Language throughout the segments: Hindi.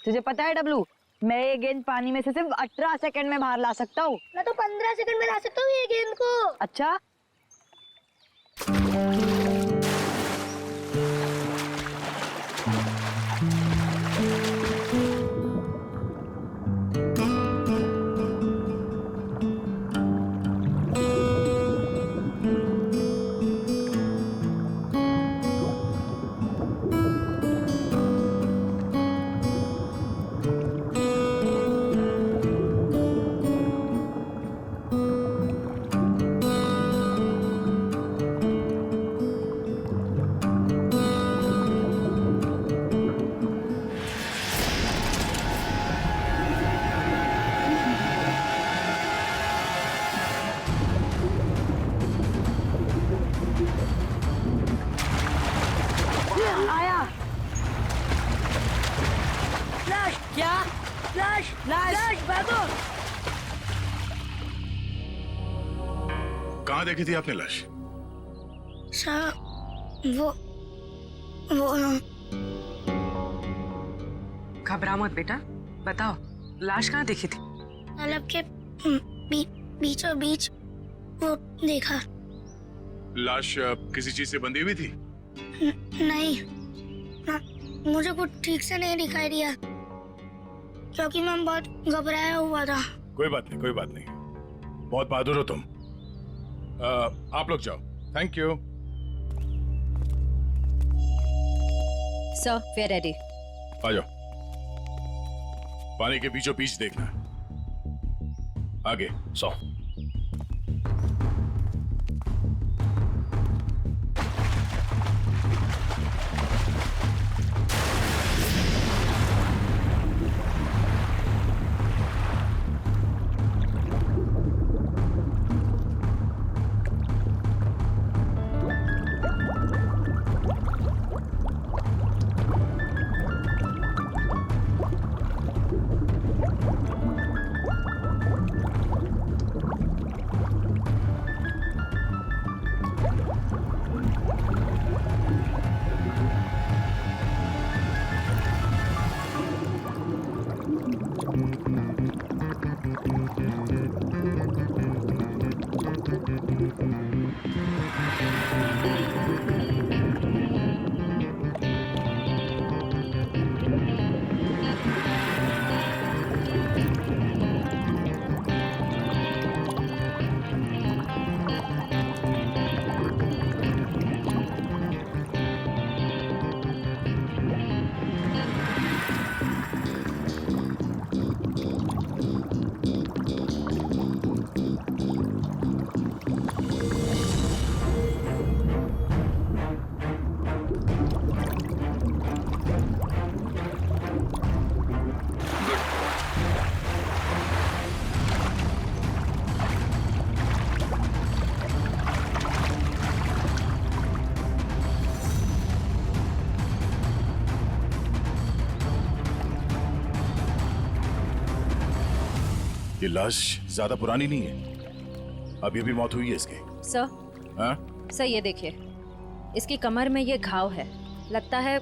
तुझे पता है डब्लू, मैं ये गेंद पानी में से सिर्फ 18 सेकंड में बाहर ला सकता हूँ। मैं तो 15 सेकंड में ला सकता हूँ ये गेंद को। अच्छा, आया। फ्लैश क्या? फ्लैश फ्लैश भागो। कहाँ देखी थी आपने लाश? वो घबरा मत बेटा, बताओ लाश कहाँ देखी थी? तालाब के बीचों बीच वो देखा। लाश किसी चीज से बंधी हुई थी? नहीं, मुझे कुछ ठीक से नहीं दिखाई दिया क्योंकि मैं बहुत घबराया हुआ था। कोई बात नहीं, कोई बात नहीं, बहुत बहादुर हो तुम। आप लोग जाओ। Thank you. Sir, we are ready. आ जाओ। पानी के बीचों बीच देखना। आगे 100। ये लाश ज्यादा पुरानी नहीं है, अभी अभी मौत हुई है इसकी। सर, हाँ? सर ये देखिए, इसकी कमर में ये घाव है। लगता है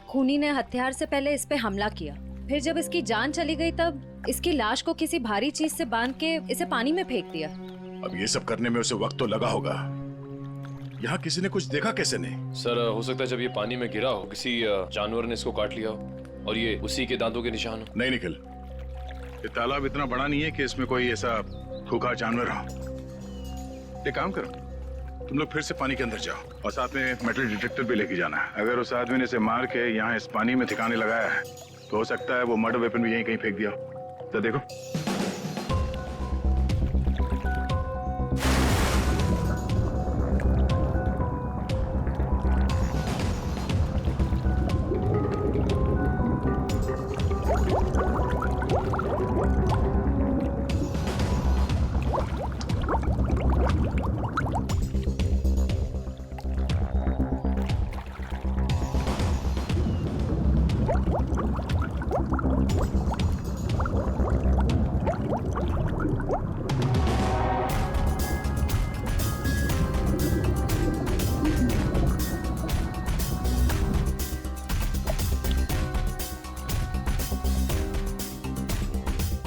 खूनी ने हथियार से पहले इस पे हमला किया, फिर जब इसकी जान चली गई तब इसकी लाश को किसी भारी चीज से बांध के इसे पानी में फेंक दिया। अब ये सब करने में उसे वक्त तो लगा होगा। यहाँ किसी ने कुछ देखा कैसे नहीं? सर, हो सकता है जब ये पानी में गिरा हो किसी जानवर ने इसको काट लिया हो और ये उसी के दांतों के निशान हो। नहीं निखिल, ये तालाब इतना बड़ा नहीं है कि इसमें कोई ऐसा खूंखार जानवर हो। एक काम करो, तुम लोग फिर से पानी के अंदर जाओ और साथ में मेटल डिटेक्टर भी लेके जाना है। अगर उस आदमी ने इसे मार के यहाँ इस पानी में ठिकाने लगाया है तो हो सकता है वो मर्डर वेपन भी यहीं कहीं फेंक दिया। तो देखो।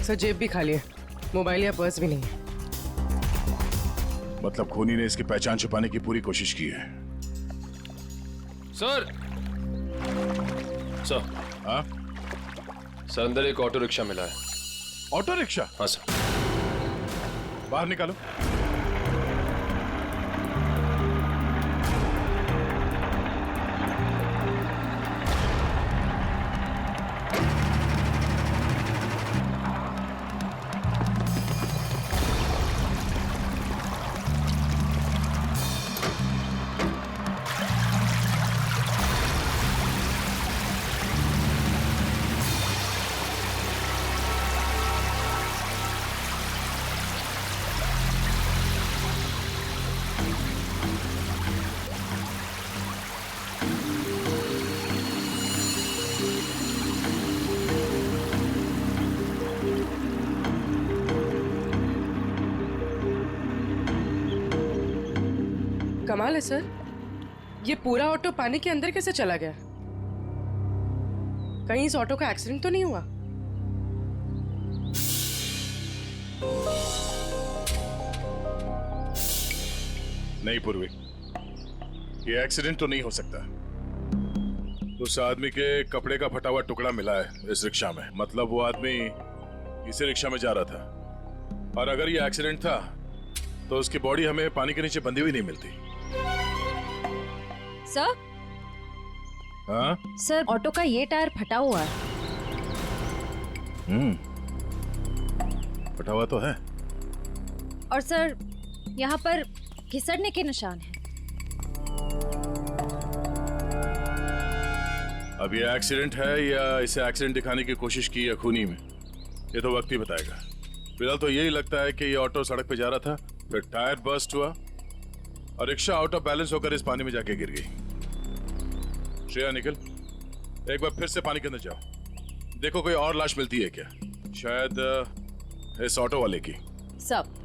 सर जेब भी खाली है, मोबाइल या पर्स भी नहीं है। मतलब खूनी ने इसकी पहचान छुपाने की पूरी कोशिश की है। सर सर हाँ, सर अंदर एक ऑटो रिक्शा मिला है। Auto rickshaw? हाँ सर। बाहर निकालो। कमाल है सर, ये पूरा ऑटो पानी के अंदर कैसे चला गया? कहीं इस ऑटो का एक्सीडेंट तो नहीं हुआ? नहीं पूर्वी, ये एक्सीडेंट तो नहीं हो सकता। उस आदमी के कपड़े का फटा हुआ टुकड़ा मिला है इस रिक्शा में। मतलब वो आदमी इसी रिक्शा में जा रहा था, और अगर ये एक्सीडेंट था तो उसकी बॉडी हमें पानी के नीचे बंधी हुई नहीं मिलती। सर हाँ? सर ऑटो का ये टायर फटा हुआ है। फटा हुआ तो है। और सर यहाँ पर घिसड़ने के निशान हैं। अब ये एक्सीडेंट है या इसे एक्सीडेंट दिखाने की कोशिश की या खूनी में, ये तो वक्त ही बताएगा। फिलहाल तो यही लगता है कि ये ऑटो सड़क पे जा रहा था, फिर टायर बर्स्ट हुआ और रिक्शा आउट ऑफ बैलेंस होकर इस पानी में जाके गिर गई। श्रेया निकल, एक बार फिर से पानी के अंदर जाओ, देखो कोई और लाश मिलती है क्या, शायद इस ऑटो वाले की। सब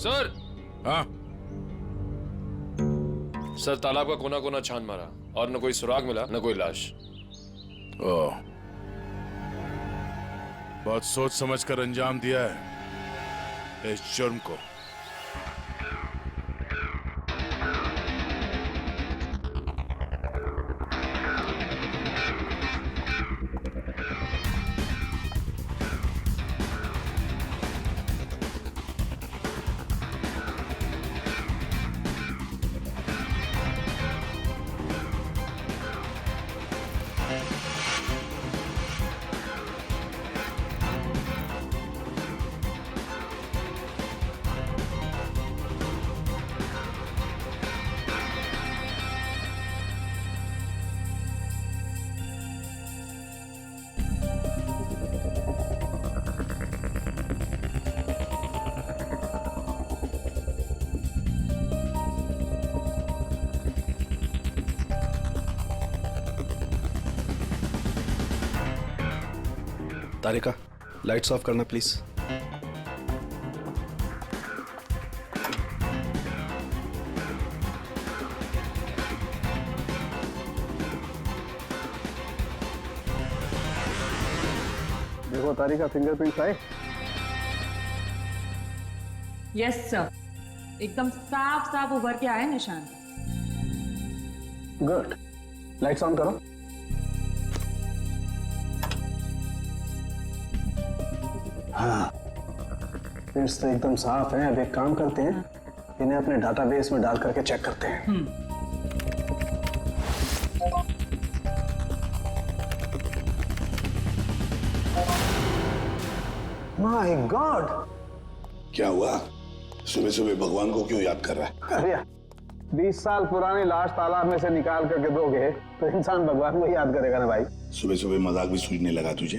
सर। हाँ? सर तालाब का कोना कोना छान मारा और न कोई सुराग मिला न कोई लाश। ओह, बहुत सोच समझ कर अंजाम दिया है इस जुर्म को। तारिका, लाइट्स ऑफ करना प्लीज। देखो तारिका, फिंगरप्रिंट्स आए। यस सर, एकदम साफ साफ उभर के आए निशान। गुड, लाइट्स ऑन करो। हाँ, फिंगरप्रिंट्स तो एकदम साफ हैं। अब एक काम करते हैं, इन्हें अपने डाटाबेस में डाल करके चेक करते हैं। My God! क्या हुआ? सुबह सुबह भगवान को क्यों याद कर रहा है? अरे 20 साल पुरानी लाश तालाब में से निकाल करके दोगे तो इंसान भगवान को याद करेगा ना भाई। सुबह सुबह मजाक भी सूझने लगा तुझे?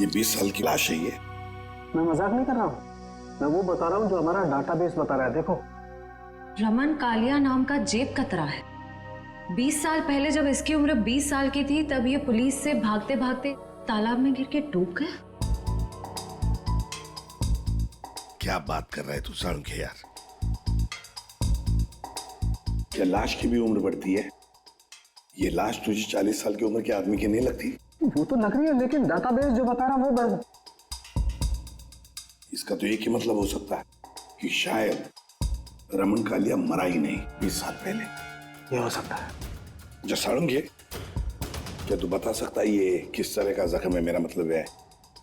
ये 20 साल की लाश है ये। मैं मजाक नहीं कर रहा हूँ, मैं वो बता रहा हूँ जो हमारा डाटाबेस बता रहा है। देखो, रमन कालिया नाम का जेब कतरा है। 20 साल पहले जब इसकी उम्र 20 साल की थी तब ये पुलिस से भागते भागते तालाब में गिर के डूब गया। क्या बात कर रहा है तू साळुंखे यार? क्या लाश की भी उम्र बढ़ती है? ये लाश तुझे 40 साल की उम्र के आदमी की नहीं लगती? वो तो लग रही है, लेकिन डाटाबेस जो बता रहा है वो इसका तो एक ही मतलब हो सकता है कि शायद रमन कालिया मरा ही नहीं 20 साल पहले। ये हो सकता है। जो साळुंखे, क्या तू बता सकता है ये किस तरह का जख्म है? मेरा मतलब है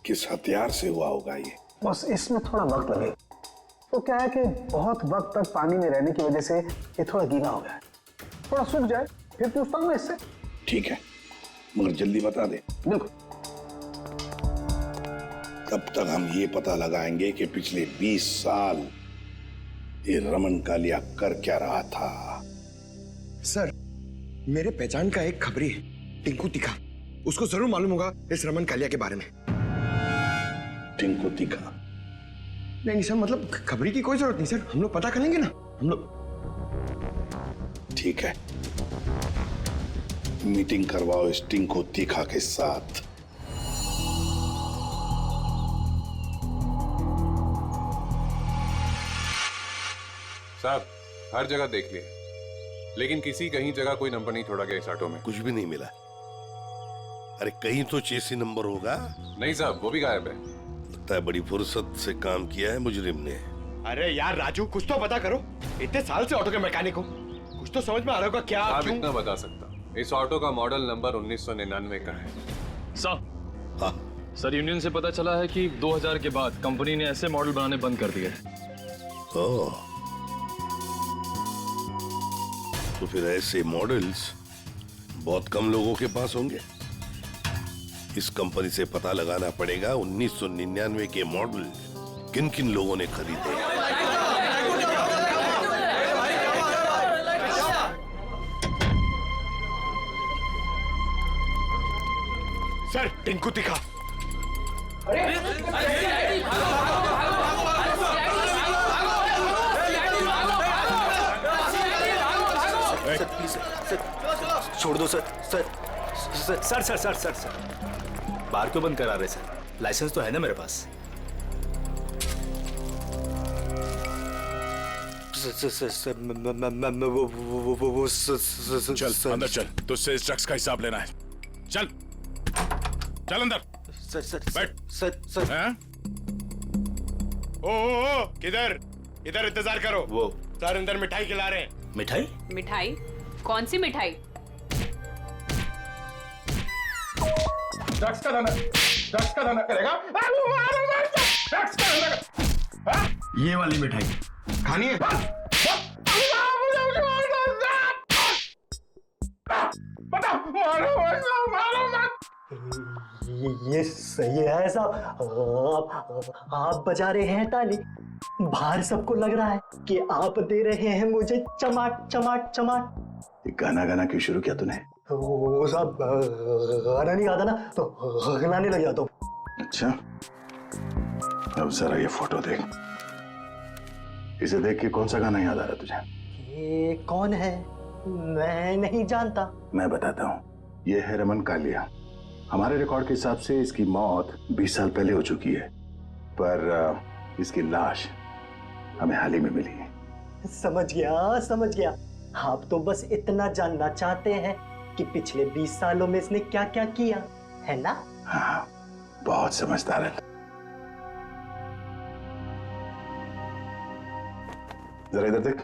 किस हथियार से हुआ होगा ये? बस इसमें थोड़ा वक्त लगे। तो क्या है कि बहुत वक्त तक पानी में रहने की वजह से ये थोड़ा गीला हो गया है। थोड़ा सूख जाए फिर पूछता हूँ मैं इससे। ठीक है, मगर जल्दी बता दे। बिल्कुल। तब तक हम ये पता लगाएंगे कि पिछले 20 साल ये रमन कालिया कर क्या रहा था। सर, मेरे पहचान का एक खबरी है, टिंकू तीखा। उसको जरूर मालूम होगा इस रमन कालिया के बारे में। टिंकू तीखा? नहीं सर, मतलब खबरी की कोई जरूरत नहीं सर, हम लोग पता कर लेंगे ना हम लोग। ठीक है, मीटिंग करवाओ इस टिंकू तीखा के साथ। साहब, हर जगह देख लिए, लेकिन किसी कहीं जगह कोई नंबर नहीं छोड़ा गया इस ऑटो में। कुछ भी नहीं मिला। अरे कहीं तो चेसी नंबर होगा। नहीं साहब, वो भी गायब है। लगता है बड़ी फुर्सत से काम किया है मुजरिम ने। अरे यार राजू, कुछ तो पता करो। इतने साल से ऑटो के मैकेनिक हो, कुछ तो समझ में आ रहा होगा क्या? आप इतना बता सकता, इस ऑटो का मॉडल नंबर 1999 का है। सर, यूनियन से पता चला है कि 2000 के बाद कंपनी ने ऐसे मॉडल बनाने बंद कर दिए। तो फिर ऐसे मॉडल्स बहुत कम लोगों के पास होंगे। इस कंपनी से पता लगाना पड़ेगा 1999 के मॉडल किन किन लोगों ने खरीदे। सर, टिंकू तीखा। छोड़ दो सर। सर बार क्यों बंद करा रहे सर? लाइसेंस तो है ना मेरे पास। चल अंदर चल, तुझसे इस ड्रग्स का हिसाब लेना है। चल चल अंदर। बैठ। सर। ओ, किधर इधर इंतजार करो। वो सर अंदर मिठाई खिला रहे हैं। मिठाई? मिठाई? कौन सी मिठाई? ड्रग्स का धंधा करेगा। ड्रग्स का धंधा। ये वाली मिठाई खानी है? ये सही है साहब। आप बजा रहे हैं ताली, बाहर सबको लग रहा है कि आप दे रहे हैं मुझे चमाट चमाट चमाट। ये गाना क्यों शुरू किया तूने? वो साहब गाना नहीं आता ना तो गाने लग जाता हूँ। अच्छा, अब जरा ये फोटो देख। इसे देख के कौन सा गाना याद आ रहा तुझे? ये कौन है? मैं नहीं जानता। मैं बताता हूँ, ये है रमन कालिया। हमारे रिकॉर्ड के हिसाब से इसकी मौत 20 साल पहले हो चुकी है, पर इसकी लाश हमें हाल ही में मिली है। समझ गया। आप तो बस इतना जानना चाहते हैं कि पिछले 20 सालों में इसने क्या क्या किया, है ना? हाँ, बहुत समझदार है। जरा इधर देख।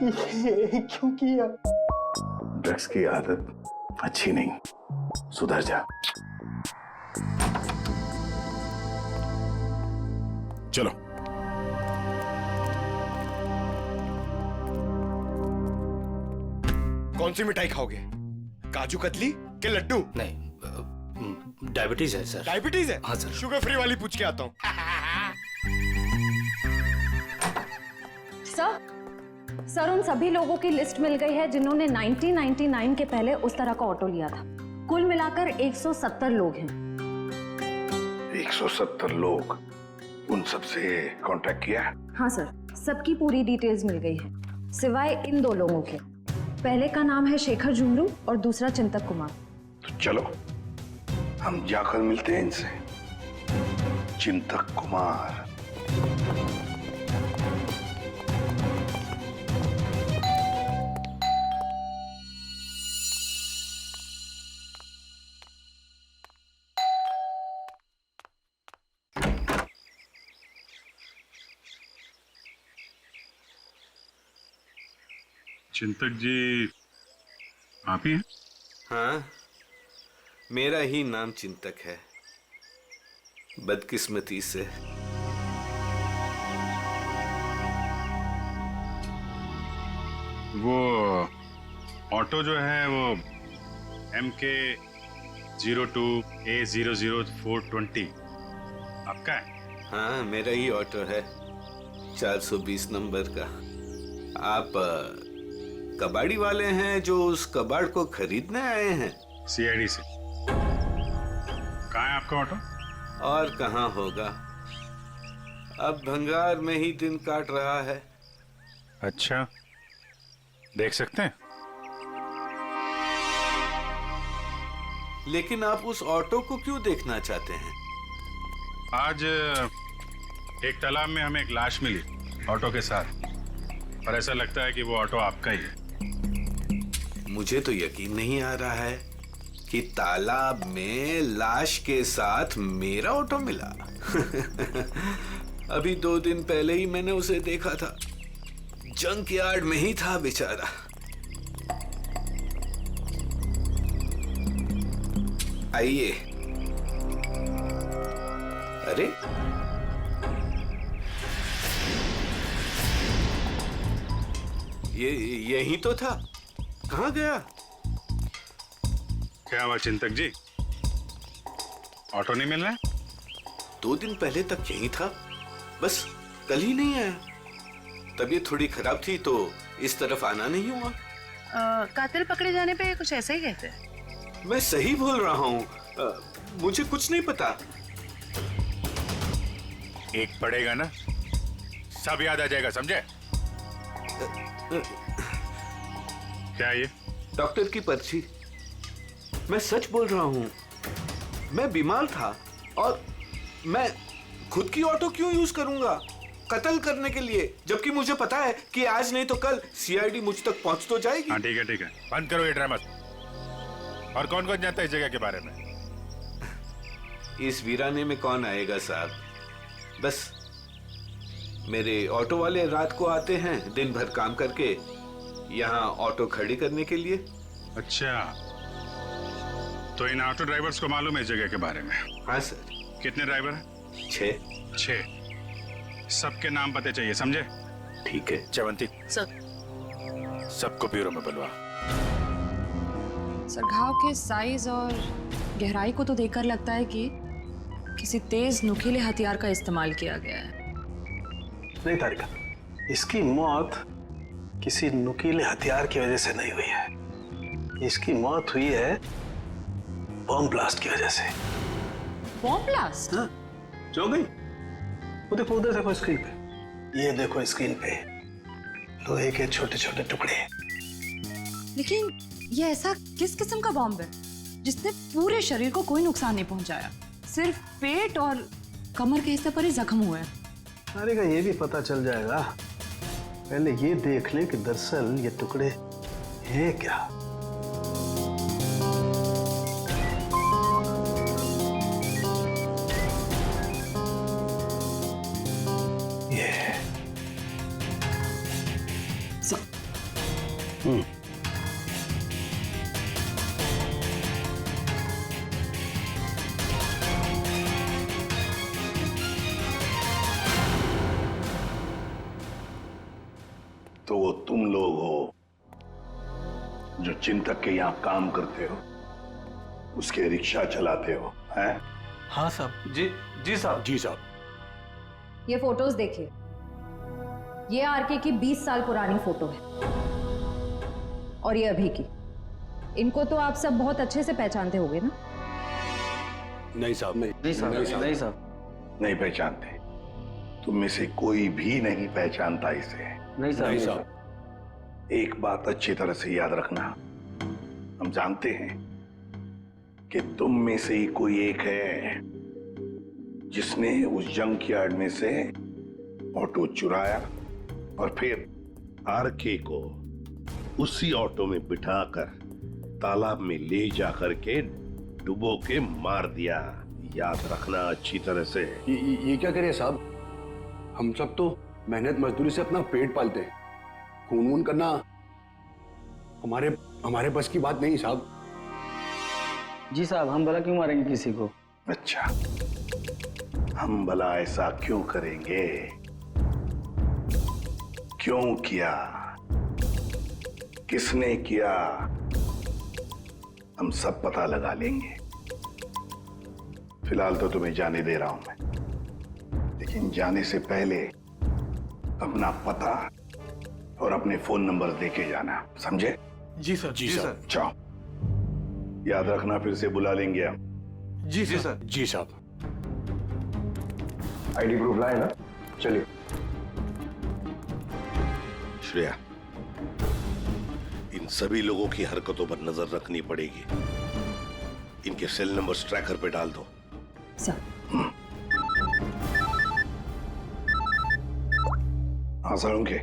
ये क्यों किया? ड्रग्स की आदत अच्छी नहीं। सुधर जा। चलो। कौन सी मिठाई खाओगे? काजू कतली के लड्डू? नहीं, डायबिटीज है सर। डायबिटीज है? हाँ सर। शुगर फ्री वाली पूछ के आता हूँ। सर उन सभी लोगों की लिस्ट मिल गई है जिन्होंने 1999 के पहले उस तरह का ऑटो लिया था। कुल मिलाकर 170 लोग हैं। 170 लोग? उन सबसे कांटेक्ट किया? हाँ सर, सबकी पूरी डिटेल्स मिल गई है सिवाय इन 2 लोगों के। पहले का नाम है शेखर जुमरू और दूसरा चिंतक कुमार। तो चलो हम जाकर मिलते हैं इनसे। चिंतक कुमार। चिंतक जी आप ही हैं? हाँ, मेरा ही नाम चिंतक है। बदकिस्मती से। वो ऑटो जो है वो MK 02A00420 आपका है? हाँ, मेरा ही ऑटो है, 420 नंबर का। आप कबाड़ी वाले हैं जो उस कबाड़ को खरीदने आए हैं? CID से। कहाँ है आपका ऑटो? और कहाँ होगा, अब भंगार में ही दिन काट रहा है। अच्छा, देख सकते हैं? लेकिन आप उस ऑटो को क्यों देखना चाहते हैं? आज एक तालाब में हमें एक लाश मिली ऑटो के साथ, और ऐसा लगता है कि वो ऑटो आपका ही है। मुझे तो यकीन नहीं आ रहा है कि तालाब में लाश के साथ मेरा ऑटो मिला। अभी 2 दिन पहले ही मैंने उसे देखा था, जंक यार्ड में ही था बेचारा। आइए। अरे, यही तो था, कहाँ गया? क्या हुआ चिंतक जी, ऑटो नहीं मिल रहा है? 2 दिन पहले तक यही था, बस कल ही नहीं आया। तबीयत थोड़ी खराब थी तो इस तरफ आना नहीं हुआ। कातिल पकड़े जाने पे कुछ ऐसा ही कहते हैं। मैं सही बोल रहा हूँ, मुझे कुछ नहीं पता। एक पड़ेगा ना, सब याद आ जाएगा, समझे? क्या ये? डॉक्टर की पर्ची। मैं सच बोल रहा हूँ, मैं बीमार था और मैं खुद की ऑटो क्यों यूज करूंगा कत्ल करने के लिए, जबकि मुझे पता है कि आज नहीं तो कल CID मुझ तक पहुंच तो जाएगी। हाँ ठीक है, बंद करो ये ड्रामा। और कौन कौन जानता है इस जगह के बारे में? इस वीराने में कौन आएगा साहब, बस मेरे ऑटो वाले रात को आते हैं दिन भर काम करके यहाँ ऑटो खड़ी करने के लिए। अच्छा, तो इन ऑटो ड्राइवर्स को मालूम है इस जगह के बारे में? हाँ सर। कितने ड्राइवर हैं? 6। सबके नाम पते चाहिए, समझे? ठीक है। चवंती सर। सबको ब्यूरो में बुलवा। सर, घाव के साइज और गहराई को तो देखकर लगता है कि किसी तेज नुकीले हथियार का इस्तेमाल किया गया है। नहीं तारिका, इसकी मौत किसी नुकीले हथियार की वजह से नहीं हुई है। इसकी मौत हुई है बॉम्ब ब्लास्ट की वजह से। Bomb blast? हाँ, जो गई। वो देखो, उधर देखो स्क्रीन पे, ये देखो स्क्रीन पे लोहे के छोटे छोटे टुकड़े। लेकिन ये ऐसा किस किस्म का बॉम्ब है जिसने पूरे शरीर को कोई नुकसान नहीं पहुंचाया, सिर्फ पेट और कमर के हिस्से पर ही जख्म हुए हैं? अरे का ये भी पता चल जाएगा, पहले ये देख ले कि दरअसल ये टुकड़े हैं क्या। ये वो तुम लोग हो जो चिंतक के यहाँ काम करते हो, उसके रिक्शा चलाते हो, हैं? हाँ साहब। जी साहब। जी साहब। ये फोटोज देखिए, ये आरके की 20 साल पुरानी फोटो है और ये अभी की। इनको तो आप सब बहुत अच्छे से पहचानते होंगे ना? नहीं साहब, नहीं साहब। नहीं पहचानते। तुम में से कोई भी नहीं पहचानता इसे। नहीं साहब। एक बात अच्छी तरह से याद रखना, हम जानते हैं कि तुम में से ही कोई एक है जिसने उस जंक यार्ड में से ऑटो चुराया और फिर आरके को उसी ऑटो में बिठाकर तालाब में ले जाकर के डुबो के मार दिया। याद रखना अच्छी तरह से। ये क्या करिए साहब, हम सब तो मेहनत मजदूरी से अपना पेट पालते हैं। खून वून करना हमारे बस की बात नहीं साहब। जी साहब, हम भला क्यों मारेंगे किसी को? अच्छा, हम भला ऐसा क्यों करेंगे? क्यों किया, किसने किया, हम सब पता लगा लेंगे। फिलहाल तो तुम्हें जाने दे रहा हूं मैं, लेकिन जाने से पहले अपना पता और अपने फोन नंबर देके जाना, समझे? जी सर। जी सर। जाओ, याद रखना फिर से बुला लेंगे हम। जी सर। जी साहब। आईडी प्रूफ लाए ना? चलिए। श्रेया, इन सभी लोगों की हरकतों पर नजर रखनी पड़ेगी। इनके सेल नंबर्स ट्रैकर पे डाल दो। सर। हाँ सालुंखे,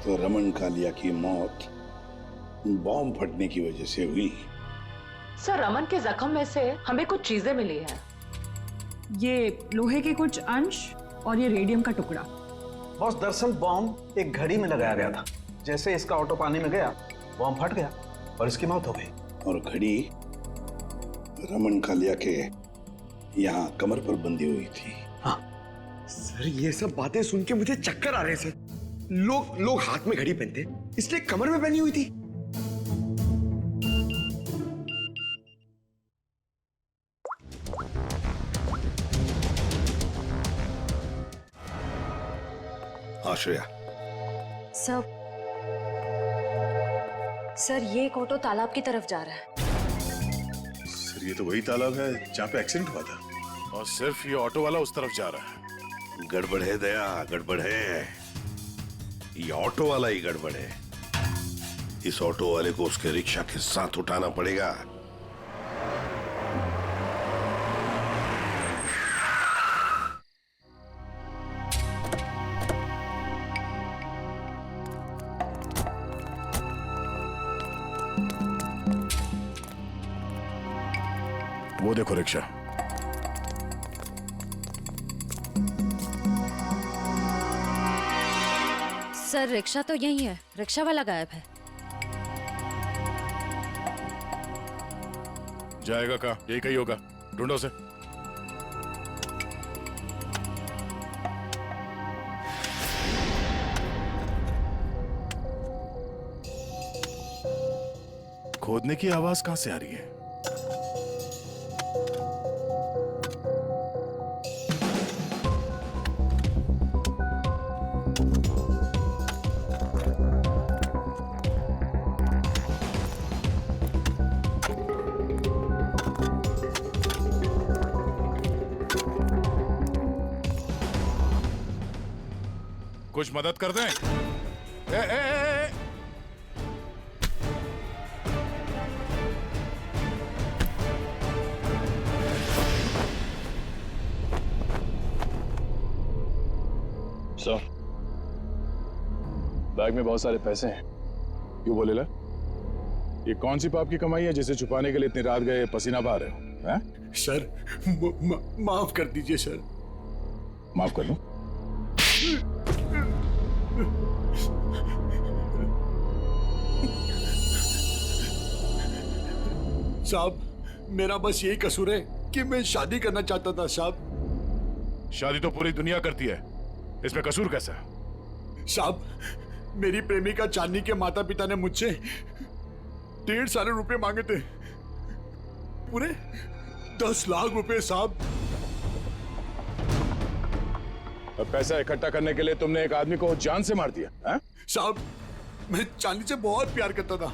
तो रमन कालिया की मौत बॉम्ब फटने की वजह से हुई। सर, रमन के जख्म में से हमें कुछ चीजें मिली हैं। ये लोहे के कुछ अंश और ये रेडियम का टुकड़ा। बॉस, दरअसल बॉम्ब एक घड़ी में लगाया गया था। जैसे इसका ऑटो पानी में गया, बॉम्ब फट गया और इसकी मौत हो गई। और घड़ी रमन कालिया के यहाँ कमर पर बंधी हुई थी। हाँ सर, ये सब बातें सुन के मुझे चक्कर आ रहे हैं सर। लोग हाथ में घड़ी पहनते, इसलिए कमर में पहनी हुई थी। श्रेया। सर, ये एक ऑटो तालाब की तरफ जा रहा है। सर, ये तो वही तालाब है जहाँ पे एक्सीडेंट हुआ था, और सिर्फ ये ऑटो वाला उस तरफ जा रहा है। गड़बड़ है दया, गड़बड़ है। ये ऑटो वाला ही गड़बड़ है। इस ऑटो वाले को उसके रिक्शा के साथ उठाना पड़ेगा। वो देखो रिक्शा। सर, रिक्शा तो यही है, रिक्शा वाला गायब है। जाएगा कहाँ? यही कहीं होगा, ढूंढो उसे। खोदने की आवाज कहाँ से आ रही है? कुछ मदद कर दें? ए। सर, बैग में बहुत सारे पैसे हैं। क्यों बोले ला? ये कौन सी पाप की कमाई है जिसे छुपाने के लिए इतनी रात गए पसीना बहा रहे हो? हैं? सर, माफ कर दीजिए सर। माफ कर लो। साहब, मेरा बस यही कसूर है कि मैं शादी करना चाहता था साहब। लेकिन आप लोगों ने मुझे धोखा दिया। साहब, मैं आपसे माफी मांगता हूँ। साहब, मेरा बस यही कसूर है कि मैं शादी करना चाहता था साहब। लेकिन आप लोगों ने मुझे धोखा दिया। साहब, मैं शादी करना चाहता था साहब। शादी तो पूरी दुनिया करती है, इसमें कसूर कैसा? साहब, मेरी प्रेमिका चांदनी के माता पिता ने मुझसे 1.5 साल रुपए मांगे थे, पूरे 10 लाख रुपए साहब। अब पैसा इकट्ठा करने के लिए तुमने एक आदमी को जान से मार दिया है? साहब, मैं चांदनी से बहुत प्यार करता था,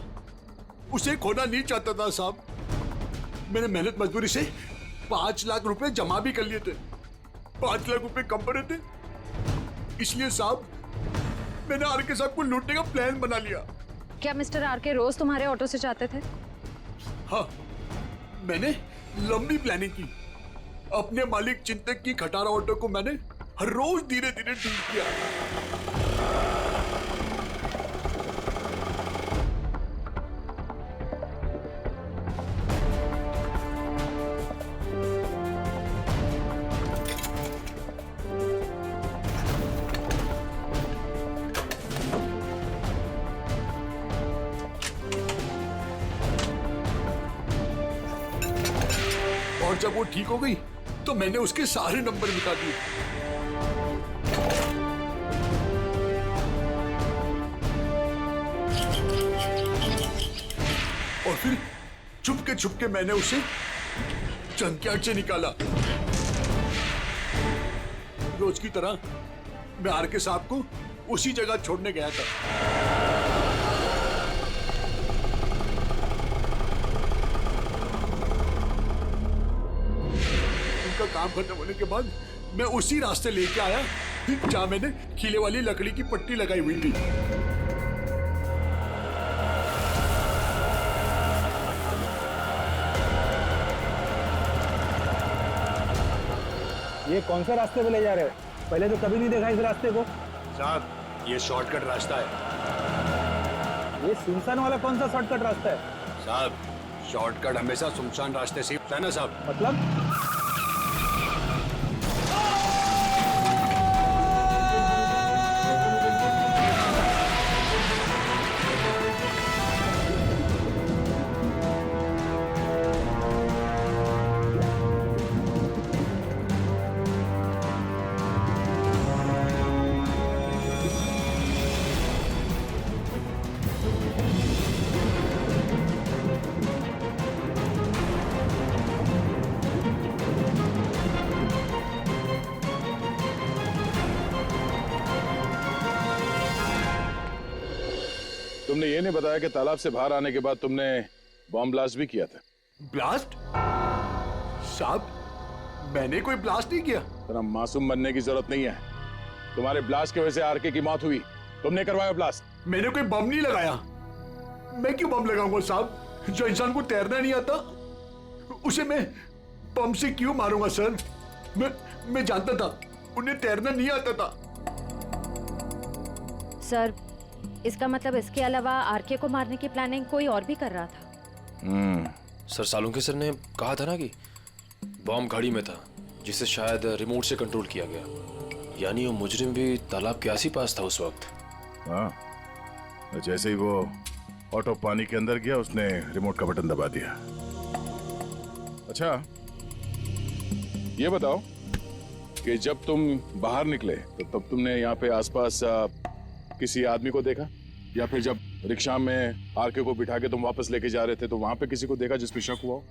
उसे खोना नहीं चाहता था साहब। मैंने मेहनत मजदूरी से 5 लाख रुपए जमा भी कर लिए थे, 5 लाख रुपए कम पड़े थे, इसलिए साहब मैंने आरके साहब को लूटने का प्लान बना लिया। क्या मिस्टर आरके रोज तुम्हारे ऑटो से जाते थे? हाँ, मैंने लंबी प्लानिंग की। अपने मालिक चिंतक की खटारा ऑटो को मैंने हर रोज धीरे धीरे ठीक किया। और जब वो ठीक हो गई तो मैंने उसके सारे नंबर मिटा दिए। और फिर छुपके मैंने उसे जंकयार्ड से निकाला। रोज की तरह मैं आरके साहब को उसी जगह छोड़ने गया था। काम खत्म होने के बाद मैं उसी रास्ते लेके आया जहां मैंने खीले वाली लकड़ी की पट्टी लगाई हुई थी। ये कौन सा रास्ते पे ले जा रहे हो? पहले तो कभी नहीं देखा इस रास्ते को। साहब, ये शॉर्टकट रास्ता है। ये सुनसान वाला कौन सा शॉर्टकट रास्ता है? साहब, शॉर्टकट हमेशा सुनसान रास्ते से होता है ना साहब। मतलब? तुमने ये नहीं बताया कि तालाब से बाहर आने के बाद तुमने बॉम्ब ब्लास्ट भी किया था। ब्लास्ट? साहब, मैंने कोई ब्लास्ट नहीं किया। तेरा मासूम बनने की जरूरत नहीं है। तुम्हारे ब्लास्ट की वजह से आरके की मौत हुई, तुमने करवाया ब्लास्ट। मैंने कोई बम नहीं लगाया। मैं क्यों बम लगाऊंगा साहब? जो इंसान को तैरना नहीं आता उसे मैं बम से क्यों मारूंगा सर? मैं जानता था उन्हें तैरना नहीं आता था। सर, इसका मतलब इसके अलावा आरके को मारने की प्लानिंग कोई और भी कर रहा था। सर, सालुंके सर ने कहा था ना कि बॉम्ब घड़ी में था, जिसे शायद रिमोट से कंट्रोल किया गया। यानी वो मुजरिम भी तालाब के आस ही पास था उस वक्त। हाँ, जैसे ही वो ऑटो पानी के अंदर गया उसने रिमोट का बटन दबा दिया। अच्छा, ये बताओ कि जब तुम बाहर निकले तो तब तुमने यहाँ पे आसपास किसी आदमी को देखा, या फिर जब रिक्शा में आरके को बिठा के तुम वापस लेके जा रहे थे तो वहां पे किसी को देखा जिसपे शक हुआ हो?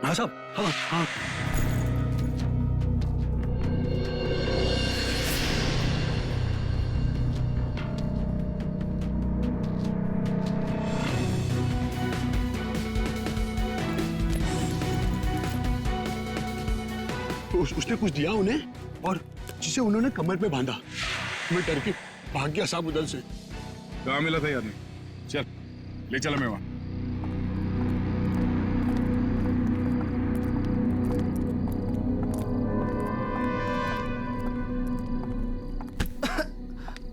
हाँ साहब, हाँ हाँ। उसने कुछ दिया उन्हें और जिसे उन्होंने कमर पे बांधा। मैं डर के भाग गया साहब उधर से। कहाँ मिला था ये आदमी? चल, ले चला मैं वहां।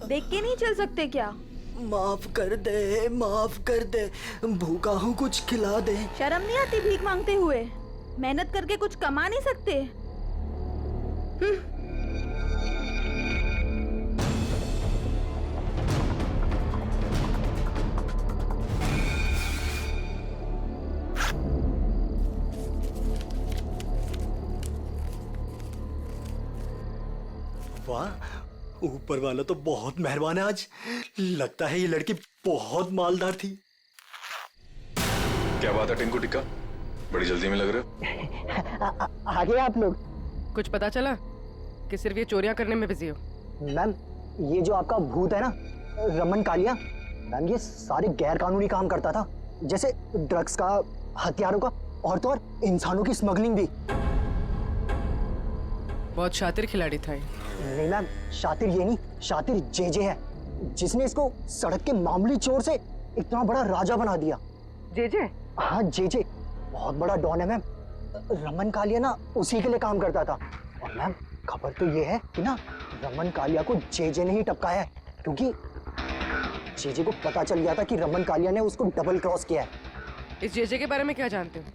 देख के नहीं चल सकते क्या? माफ कर दे, माफ कर दे, भूखा हूँ, कुछ खिला दे। शर्म नहीं आती भीख मांगते हुए? मेहनत करके कुछ कमा नहीं सकते? वाह, ऊपर वाला तो बहुत मेहरबान है आज। लगता है ये लड़की बहुत मालदार थी। क्या बात है टिंकू टिक्का, बड़ी जल्दी में लग रहे हो। आगे आप लोग। कुछ पता चला कि सिर्फ ये चोरियां करने में बिजी हो? मैम, ये जो आपका भूत है ना, रमन कालिया, मैम ये सारे गैर कानूनी काम करता था, जैसे ड्रग्स का, हथियारों का, और तो और इंसानों की स्मगलिंग भी। बहुत शातिर खिलाड़ी था ये। नहीं मैम, शातिर ये नहीं, शातिर जेजे है, जिसने इसको सड़क के मामूली चोर से इतना बड़ा राजा बना दिया। जेजे? हाँ जेजे, बहुत बड़ा डॉन है मैम। रमन कालिया ना उसी के लिए काम करता था। और मैम खबर तो ये है कि ना रमन कालिया को जेजे ने ही टपकाया है, क्योंकि जेजे को पता चल गया था कि रमन कालिया ने उसको डबल क्रॉस किया है। इस जेजे के बारे में क्या जानते हो?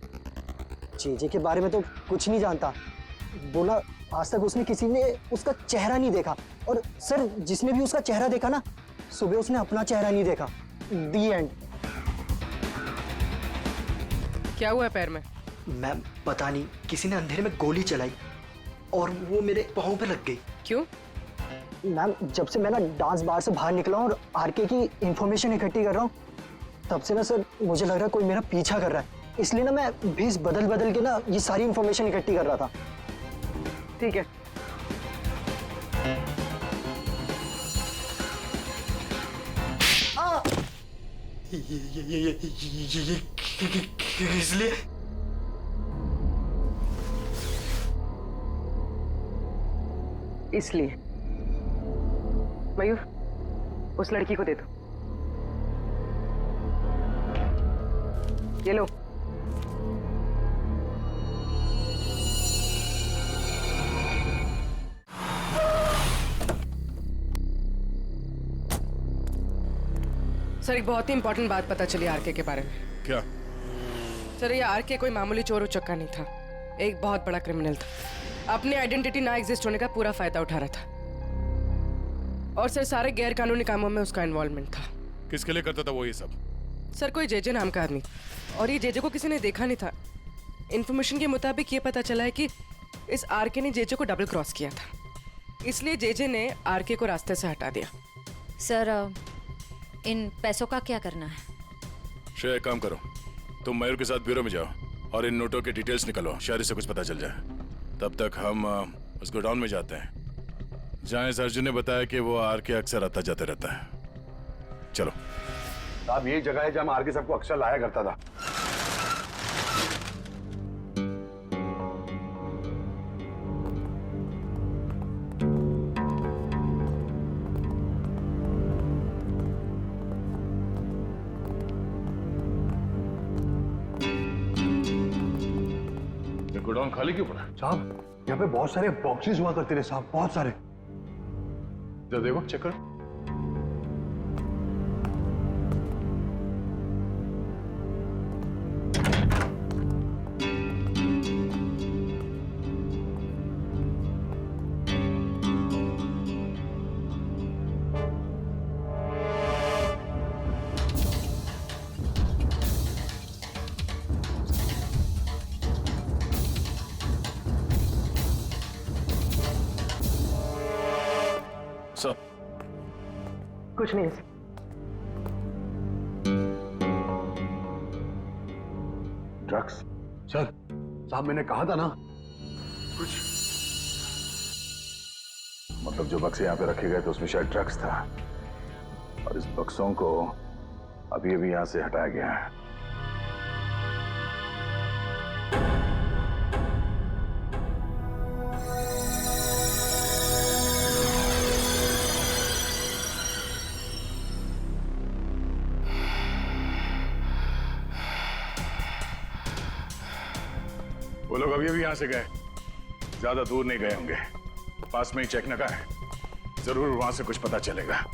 जेजे के बारे में तो कुछ नहीं जानता। बोला आज तक उसने किसी ने उसका चेहरा नहीं देखा, और सर जिसने भी उसका चेहरा देखा ना, सुबह उसने अपना चेहरा नहीं देखा। दी एंड। क्या हुआ है पैर में? मैम पता नहीं, किसी ने अंधेरे में गोली चलाई और वो मेरे पाँव पे लग गई। क्यों? मैम जब से मैं ना डांस बार से बाहर निकला हूँ और आरके की इंफॉर्मेशन इकट्ठी कर रहा हूँ, तब से ना सर मुझे लग रहा है कोई मेरा पीछा कर रहा है। इसलिए ना मैं भेस बदल बदल के ना ये सारी इंफॉर्मेशन इकट्ठी कर रहा था। ठीक है। इसलिए इसलिए मयूर, उस लड़की को दे दो। ये लो। सर एक बहुत ही इंपॉर्टेंट बात पता चली आरके के बारे में। क्या? सर ये आरके कोई मामूली चोर उचक्का नहीं था, एक बहुत बड़ा क्रिमिनल था। अपनी आइडेंटिटी ना एग्जिस्ट होने का पूरा फायदा उठा रहा था, और सर सारे गैर कानूनी कामों में उसका इन्वॉल्वमेंट था। किसके लिए करता था वो ये सब? सर कोई जेजे नाम का आदमी, और ये जेजे को किसी ने देखा नहीं था। इन्फॉर्मेशन के मुताबिक ये पता चला है कि इस आरके ने जेजे को डबल क्रॉस किया था, इसलिए जेजे ने आरके को रास्ते से हटा दिया। सर इन पैसों का क्या करना है? श्रेया एक काम करो, तुम मयूर के साथ ब्यूरो में जाओ और इन नोटों के डिटेल्स निकालो, शायद इससे कुछ पता चल जाए। तब तक हम उस गोडाउन में जाते हैं जहाँ इस अर्जुन ने बताया कि वो आर के अक्सर आता जाता रहता है। चलो। साहब यही जगह है जहाँ आर के सबको अक्सर लाया करता था। गोडाउन खाली क्यों पड़ा? साहब यहाँ पे बहुत सारे बॉक्सेस हुआ करते थे साहब, बहुत सारे। जरा देखो, चेक करो। कुछ नहीं। ड्रग्स? सर साहब मैंने कहा था ना कुछ। मतलब जो बक्से यहाँ पे रखे गए थे उसमें शायद ड्रग्स था, और इस बक्सों को अभी अभी यहाँ से हटाया गया है। वो लोग अभी अभी यहां से गए, ज्यादा दूर नहीं गए होंगे, पास में ही चेक नका है, जरूर वहां से कुछ पता चलेगा।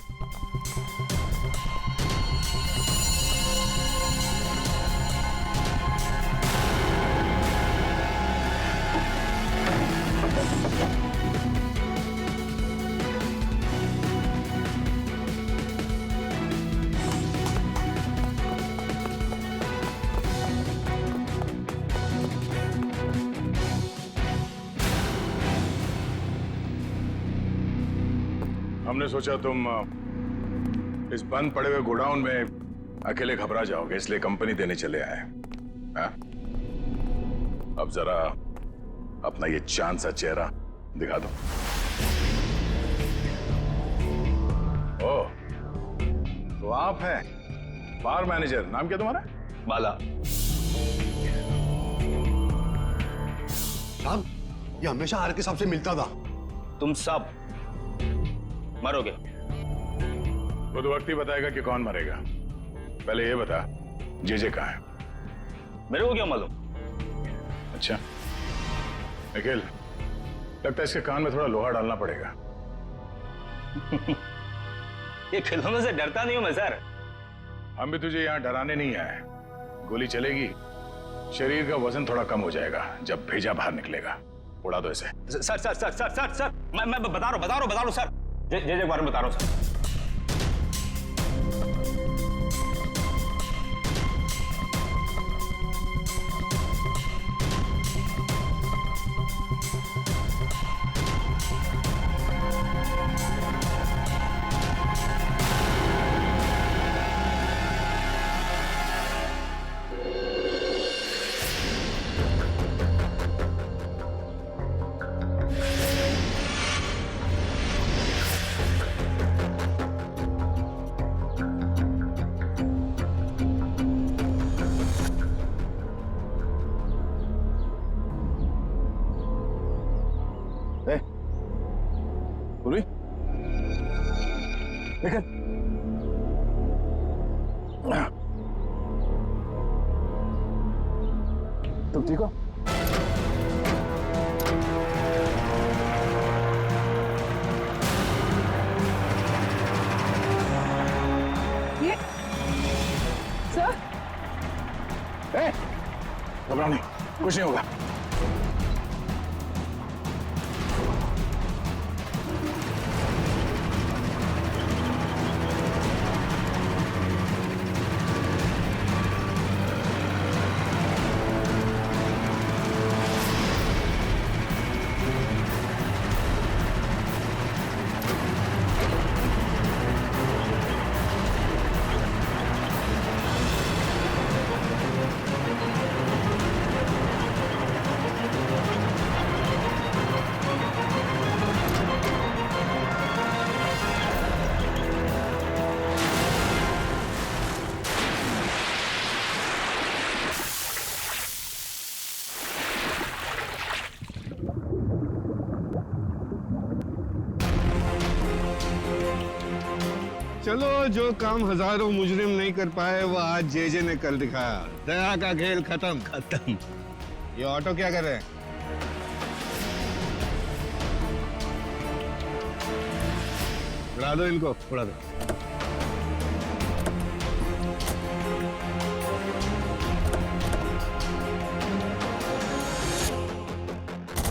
हमने सोचा तुम इस बंद पड़े हुए गोडाउन में अकेले घबरा जाओगे, इसलिए कंपनी देने चले आए। हाँ? अब जरा अपना ये चांद सा चेहरा दिखा दो। ओ, तो आप हैं बार मैनेजर। नाम क्या तुम्हारा? बाला। साहब, ये हमेशा आर के साहब से मिलता था। तुम सब मरोगे। वो तो वक्त ही बताएगा कि कौन मरेगा। पहले ये बता, जे कहाँ है? मेरे को क्या मालूम? अच्छा निखिल, लगता है इसके कान में थोड़ा लोहा डालना पड़ेगा। ये खिलौनों से डरता नहीं हूं मैं सर। हम भी तुझे यहाँ डराने नहीं आए। गोली चलेगी, शरीर का वजन थोड़ा कम हो जाएगा जब भेजा बाहर निकलेगा। उड़ा दो इसे। Sir sir sir sir sir sir मैं बता रहा हूँ सर। जे के बारे में बता रहा हूँ सर। पूरी निकल। तुम ठीक हो? ये सर, घबराओ नहीं, कुछ नहीं होगा। चलो, जो काम हजारों मुजरिम नहीं कर पाए वो आज जे ने कर दिखाया। दया का खेल खत्म। ये ऑटो क्या कर रहे हैं? उड़ा दो इनको, उड़ा दो।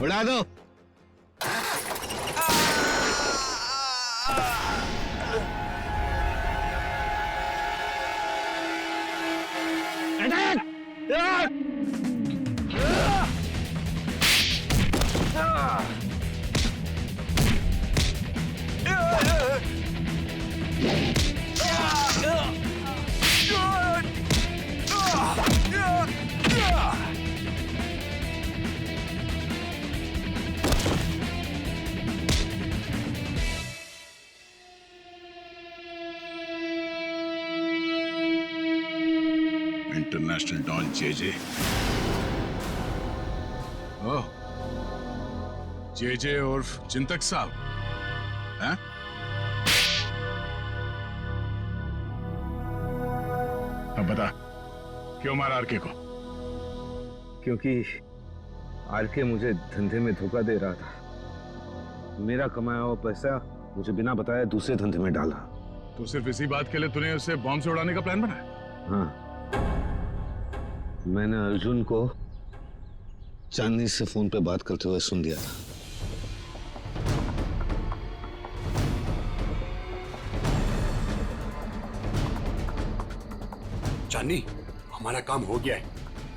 उड़ा दो। इंटरनेशनल डॉन जे। ओह, जे उर्फ चिंतक साहब हैं? अब बता, क्यों मारा आरके को? क्योंकि आरके मुझे धंधे में धोखा दे रहा था। मेरा कमाया हुआ पैसा मुझे बिना बताए दूसरे धंधे में डाला। तो सिर्फ इसी बात के लिए तूने उसे बॉम्ब से उड़ाने का प्लान बनाया? हाँ, मैंने अर्जुन को चांदनी से फोन पे बात करते हुए सुन लिया था। चांदनी, हमारा काम हो गया है।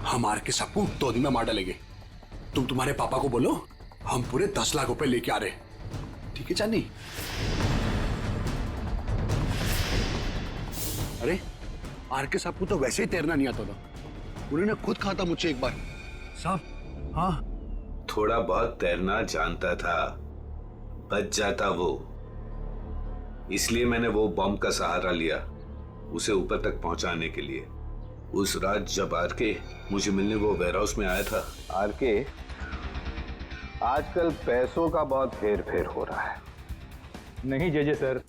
हम आर के सबको 2 दिन में मार डालेंगे। तुम तुम्हारे पापा को बोलो हम पूरे 10 लाख रुपए लेके आ रहे हैं। ठीक है चांदनी? अरे आर के साहब को तो वैसे ही तैरना नहीं आता था, उन्होंने खुद कहा था मुझसे एक बार। साहब हाँ, थोड़ा बहुत तैरना जानता था, बच जाता वो। इसलिए मैंने वो बॉम्ब का सहारा लिया उसे ऊपर तक पहुंचाने के लिए। उस रात जब आरके मुझे मिलने वो वेयरहाउस में आया था। आरके, आजकल पैसों का बहुत फेर फेर हो रहा है। नहीं जेजे सर,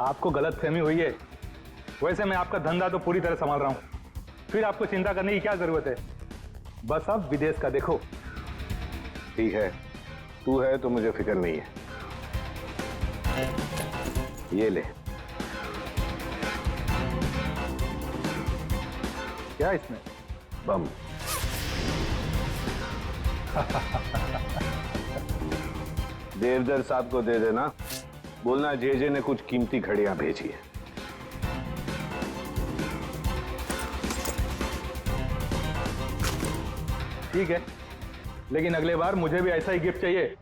आपको गलत फहमी हुई है। वैसे मैं आपका धंधा तो पूरी तरह संभाल रहा हूँ, फिर आपको चिंता करने की क्या जरूरत है। बस आप विदेश का देखो। ठीक है, तू है तो मुझे फिक्र नहीं है। ये ले। क्या इसमें? बम। देवदर साहब को दे देना, बोलना जेजे ने कुछ कीमती घड़ियां भेजी है। ठीक है, लेकिन अगले बार मुझे भी ऐसा ही गिफ्ट चाहिए।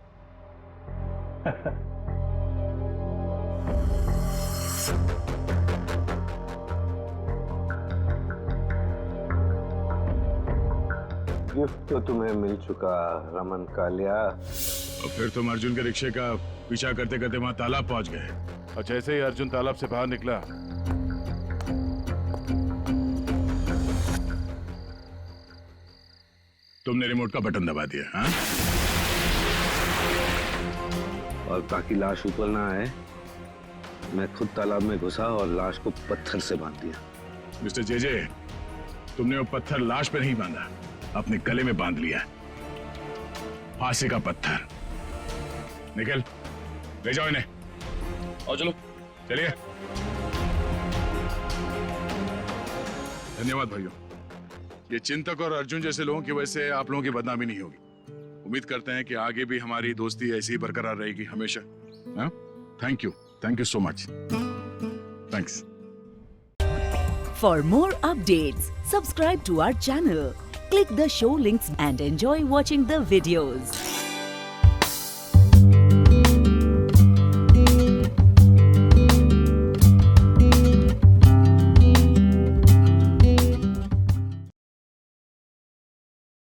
गिफ्ट तो तुम्हें मिल चुका रमन कालिया। और फिर तुम अर्जुन के रिक्शे का पीछा करते करते वहां तालाब पहुंच गए, और जैसे ही अर्जुन तालाब से बाहर निकला तुमने रिमोट का बटन दबा दिया। हाँ? और ताकि लाश ऊपर ना आए, मैं खुद तालाब में घुसा और लाश को पत्थर से बांध दिया। मिस्टर जेजे, तुमने वो पत्थर लाश पे नहीं बांधा, अपने गले में बांध लिया। फांसी का पत्थर। निकल, ले जाओ इन्हें। और चलो, चलिए। धन्यवाद भाइयों। ये चिंतक और अर्जुन जैसे लोगों की वजह से आप लोगों की बदनामी नहीं होगी। उम्मीद करते हैं कि आगे भी हमारी दोस्ती ऐसी ही बरकरार रहेगी हमेशा। हाँ? Thank you so much. Thanks. For more updates, subscribe to our channel, click the show links and enjoy watching the videos.